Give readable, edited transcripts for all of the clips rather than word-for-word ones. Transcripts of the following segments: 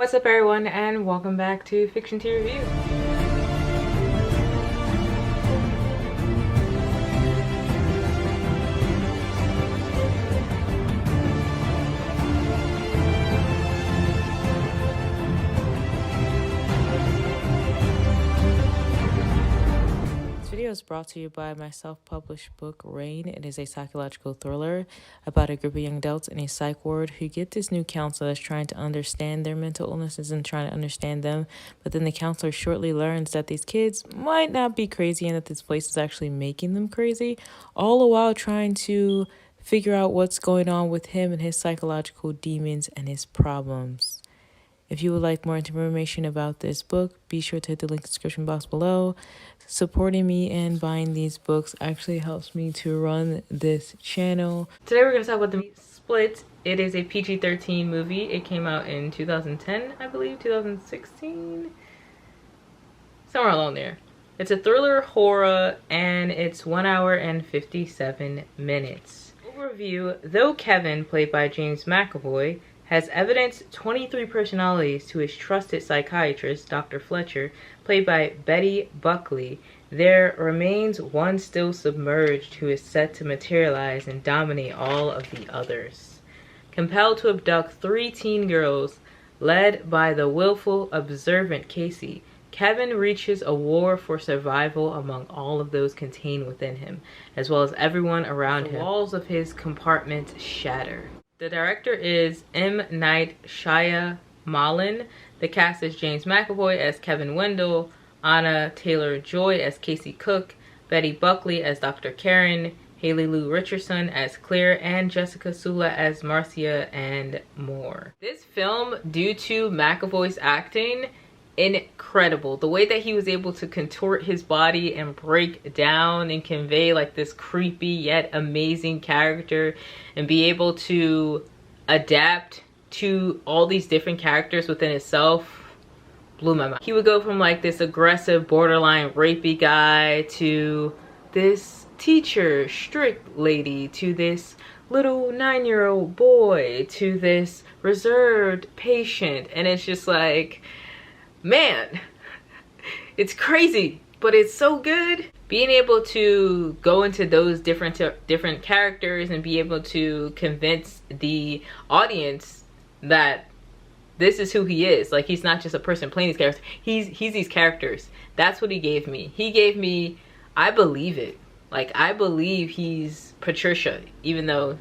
What's up everyone, and welcome back to Fiction to Review. This video is brought to you by my self-published book, Rain. It is a psychological thriller about a group of young adults in a psych ward who get this new counselor that's trying to understand their mental illnesses and trying to understand them. But then the counselor shortly learns that these kids might not be crazy and that this place is actually making them crazy, all the while trying to figure out what's going on with him and his psychological demons and his problems. If you would like more information about this book, be sure to hit the link in the description box below. Supporting me and buying these books actually helps me to run this channel. Today we're going to talk about the movie SPLiT. It is a PG-13 movie. It came out in 2010, I believe, 2016? Somewhere along there. It's a thriller horror and it's 1 hour and 57 minutes. Overview: though Kevin, played by James McAvoy, has evidenced 23 personalities to his trusted psychiatrist, Dr. Fletcher, played by Buckley, there remains one still submerged who is set to materialize and dominate all of the others. Compelled to abduct 3 teen girls, led by the willful, observant Casey, Kevin reaches a war for survival among all of those contained within him, as well as everyone around him. The walls of his compartments shatter. The director is M. Night Shyamalan. The cast is James McAvoy as Kevin Wendell, Anna Taylor-Joy as Casey Cook, Betty Buckley as Dr. Karen, Haley Lou Richardson as Claire, and Jessica Sula as Marcia, and more. This film, due to McAvoy's acting, incredible. The way that he was able to contort his body and break down and convey like this creepy yet amazing character and be able to adapt to all these different characters within itself blew my mind. He would go from like this aggressive borderline rapey guy to this teacher strict lady to this little 9-year-old boy to this reserved patient, and it's just like, man, it's crazy, but it's so good. Being able to go into those different characters and be able to convince the audience that this is who he is. Like, he's not just a person playing these characters. He's these characters. That's what he gave me. He gave me, I believe it. Like, I believe he's Patricia, even though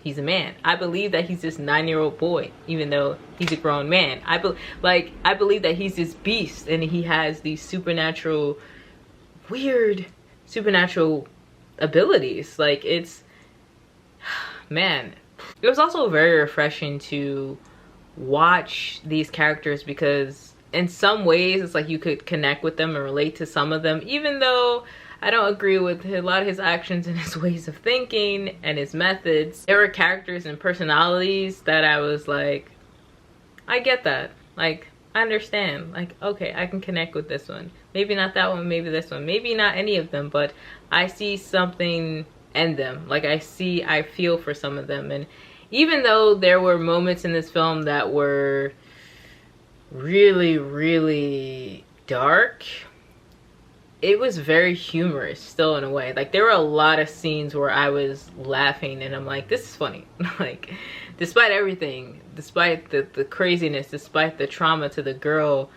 he's a man. I believe that he's this 9-year-old boy, even though he's a grown man. I believe that he's this beast and he has these supernatural, weird supernatural abilities. Like, it's, man. It was also very refreshing to watch these characters because in some ways it's like you could connect with them and relate to some of them, even though I don't agree with a lot of his actions and his ways of thinking and his methods. There were characters and personalities that I was like, I get that. Like, I understand. Like, okay, I can connect with this one. Maybe not that one, maybe this one. Maybe not any of them, but I see something in them. Like, I feel for some of them. And even though there were moments in this film that were really, really dark, it was very humorous still in a way. Like, there were a lot of scenes where I was laughing and I'm like, this is funny. Like, despite everything, despite the craziness, despite the trauma to the girl,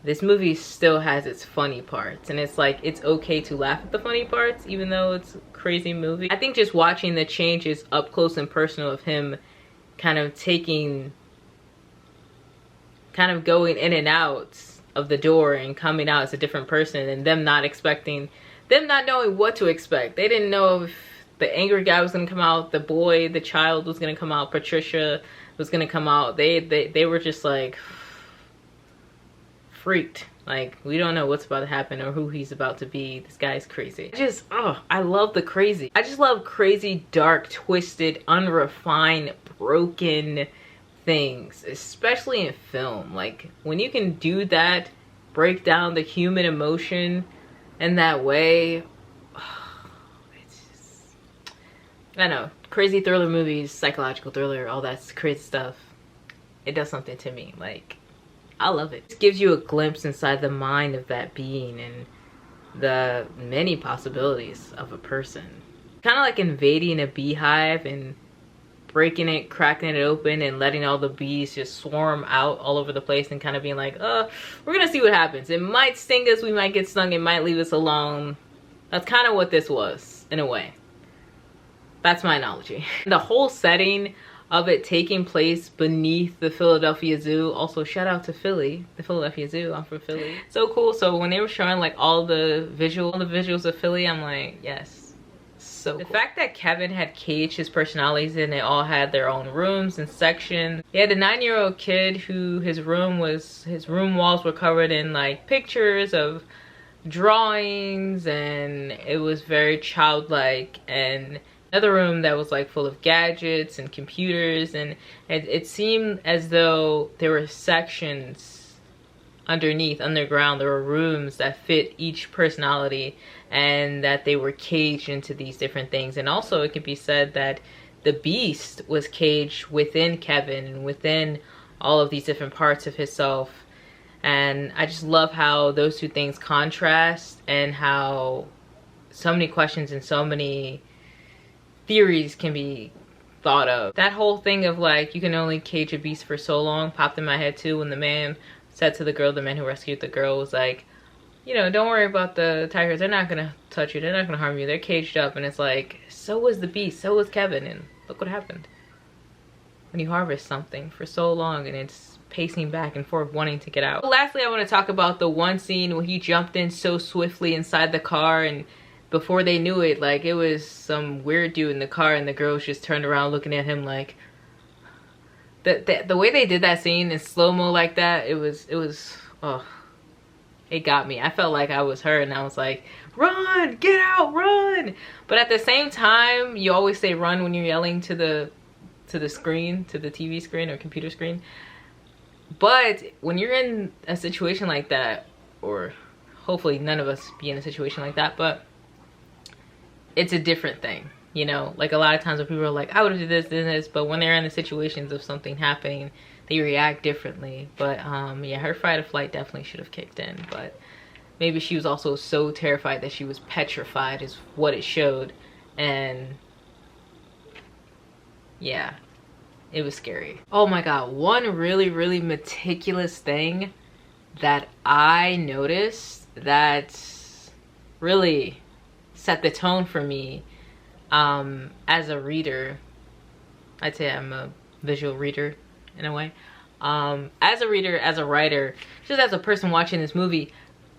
this movie still has its funny parts. And it's like, it's okay to laugh at the funny parts even though it's a crazy movie. I think just watching the changes up close and personal of him kind of going in and out of the door and coming out as a different person, and them not knowing what to expect. They didn't know if the angry guy was gonna come out, the child was gonna come out, Patricia was gonna come out. They were just like freaked. Like, we don't know what's about to happen or who he's about to be. This guy's crazy. I love the crazy. I just love crazy, dark, twisted, unrefined, broken things, especially in film. Like, when you can do that, break down the human emotion in that way, it's just, I know, crazy thriller movies, psychological thriller, all that crazy stuff, it does something to me. Like, I love it. It gives you a glimpse inside the mind of that being and the many possibilities of a person. Kind of like invading a beehive and breaking it, cracking it open, and letting all the bees just swarm out all over the place and kind of being like, we're gonna see what happens. It might sting us, we might get stung, it might leave us alone. That's kind of what this was, in a way. That's my analogy. The whole setting of it taking place beneath the Philadelphia Zoo. Also, shout out to Philly, the Philadelphia Zoo. I'm from Philly. So cool. So when they were showing like all the visuals of Philly, I'm like, yes, so cool. The fact that Kevin had caged his personalities and they all had their own rooms and sections. He had a 9-year-old kid who his room walls were covered in like pictures of drawings, and it was very childlike, and another room that was like full of gadgets and computers, and it seemed as though there were sections underground. There were rooms that fit each personality, and that they were caged into these different things. And also it could be said that the beast was caged within Kevin and within all of these different parts of himself. And I just love how those two things contrast, and how so many questions and so many theories can be thought of. That whole thing of like, you can only cage a beast for so long popped in my head too, when the man said to the girl, the man who rescued the girl was like, you know, don't worry about the tigers, they're not gonna touch you, they're not gonna harm you, they're caged up. And it's like, so was the beast, so was Kevin, and look what happened. When you harvest something for so long and it's pacing back and forth wanting to get out. Lastly, I want to talk about the one scene where he jumped in so swiftly inside the car, and before they knew it, like, it was some weird dude in the car, and the girls just turned around looking at him like, the way they did that scene in slow-mo like that, it was, oh, it got me. I felt like I was her, and I was like, run, get out, run. But at the same time, you always say run when you're yelling to the screen, to the TV screen or computer screen. But when you're in a situation like that, or hopefully none of us be in a situation like that, but it's a different thing, you know? Like, a lot of times when people are like, I would have did this, but when they're in the situations of something happening, they react differently. But yeah, her fight or flight definitely should have kicked in, but maybe she was also so terrified that she was petrified is what it showed. And yeah, it was scary. Oh my god, one really meticulous thing that I noticed that really set the tone for me as a reader. I'd say I'm a visual reader in a way. As a reader, as a writer, just as a person watching this movie,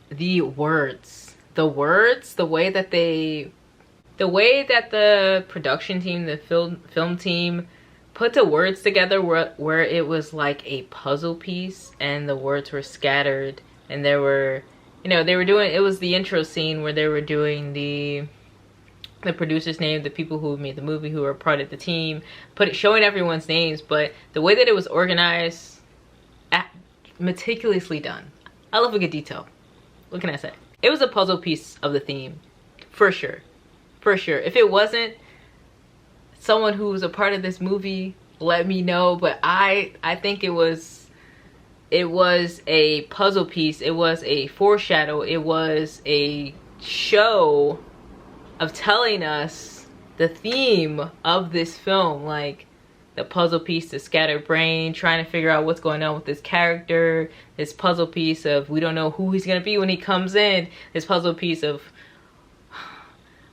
the words, the way that the production team, the film team put the words together where it was like a puzzle piece, and the words were scattered, and there were, you know, they were doing, it was the intro scene where they were doing the producer's name, the people who made the movie, who were part of the team, showing everyone's names. But the way that it was organized, meticulously done. I love a good detail. What can I say? It was a puzzle piece of the theme, for sure. For sure. If it wasn't, someone who was a part of this movie, let me know. But I think it was a puzzle piece. It was a foreshadow. It was a show of telling us the theme of this film, like the puzzle piece, the scattered brain, trying to figure out what's going on with this character, this puzzle piece of we don't know who he's gonna be when he comes in, this puzzle piece of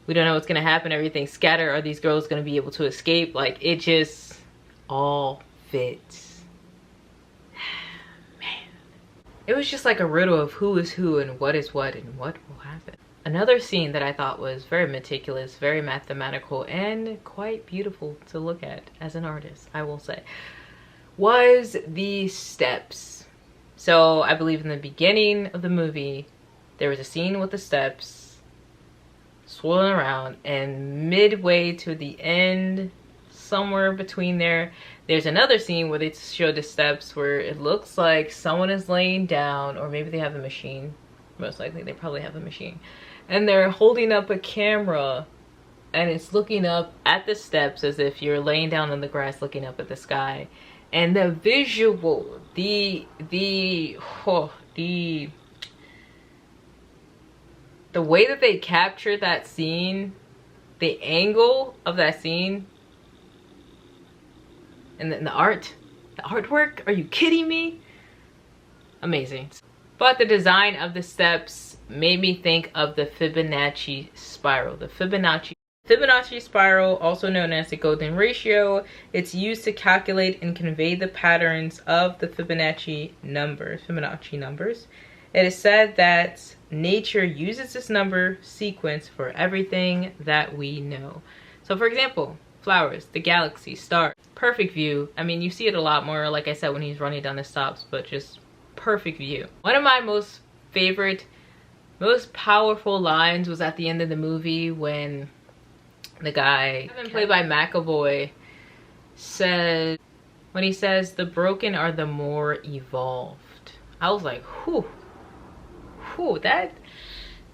we don't know what's gonna happen, everything scattered, are these girls gonna be able to escape? Like, it just all fits. Man, it was just like a riddle of who is who and what is what and what will happen. Another scene that I thought was very meticulous, very mathematical, and quite beautiful to look at as an artist, I will say, was the steps. So I believe in the beginning of the movie, there was a scene with the steps swirling around, and midway to the end, somewhere between there's another scene where they show the steps where it looks like someone is laying down, or maybe they have a machine. Most likely they probably have a machine, and they're holding up a camera, and it's looking up at the steps as if you're laying down on the grass looking up at the sky. And the visual, the way that they captured that scene, the angle of that scene, and then the artwork, are you kidding me? Amazing. But the design of the steps made me think of the Fibonacci spiral. The Fibonacci spiral, also known as the golden ratio, it's used to calculate and convey the patterns of the Fibonacci numbers. It is said that nature uses this number sequence for everything that we know. So for example, flowers, the galaxy, stars, perfect view. I mean, you see it a lot more, like I said, when he's running down the stops, but just perfect view. One of my most favorite, most powerful lines was at the end of the movie when the guy, played by McAvoy, says, when he says, "The broken are the more evolved." I was like, whew, that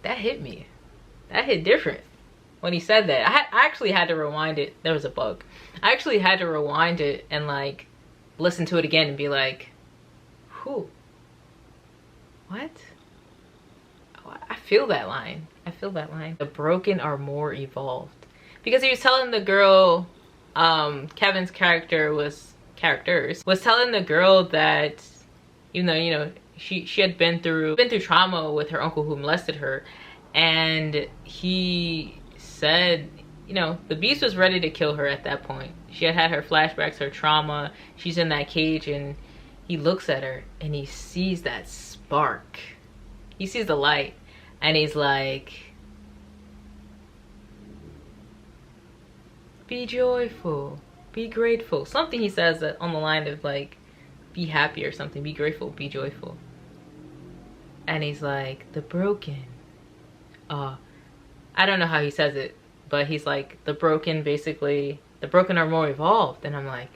hit me. That hit different when he said that. I actually had to rewind it. There was a bug. I actually had to rewind it and like listen to it again and be like, whew, what? Oh, I feel that line. I feel that line. The broken are more evolved. Because he was telling the girl, Kevin's characters was telling the girl that, even though, you know, she had been through trauma with her uncle who molested her, and he said, you know, the beast was ready to kill her at that point. She had her flashbacks, her trauma. She's in that cage, and he looks at her and he sees that spark. He sees the light, and he's like, be joyful, be grateful. Something he says that on the line of like, be happy or something, be grateful, be joyful. And he's like, the broken, I don't know how he says it, but he's like, the broken, basically, the broken are more evolved. And I'm like,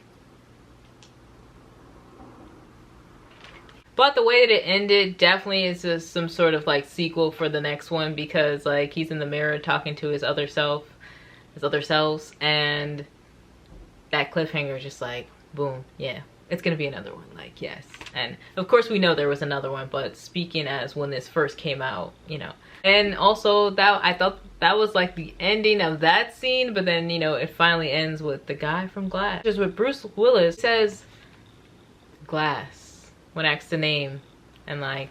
but the way that it ended definitely is just some sort of like sequel for the next one, because like he's in the mirror talking to his other self, his other selves, and that cliffhanger is just like, boom, yeah, it's gonna be another one, like, yes. And of course we know there was another one, but speaking as when this first came out, you know. And also that, I thought that was like the ending of that scene, but then, you know, it finally ends with the guy from Glass. Just with Bruce Willis says Glass when asked the name, and like,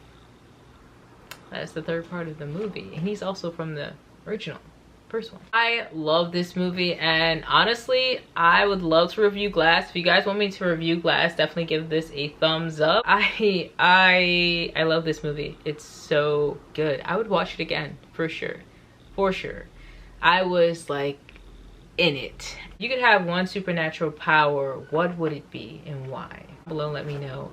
that's the third part of the movie, and he's also from the original first one. I love this movie, and honestly I would love to review Glass. If you guys want me to review Glass, definitely give this a thumbs up. I love this movie. It's so good. I would watch it again for sure. I was like in it. You could have one supernatural power, what would it be and why? Below, let me know.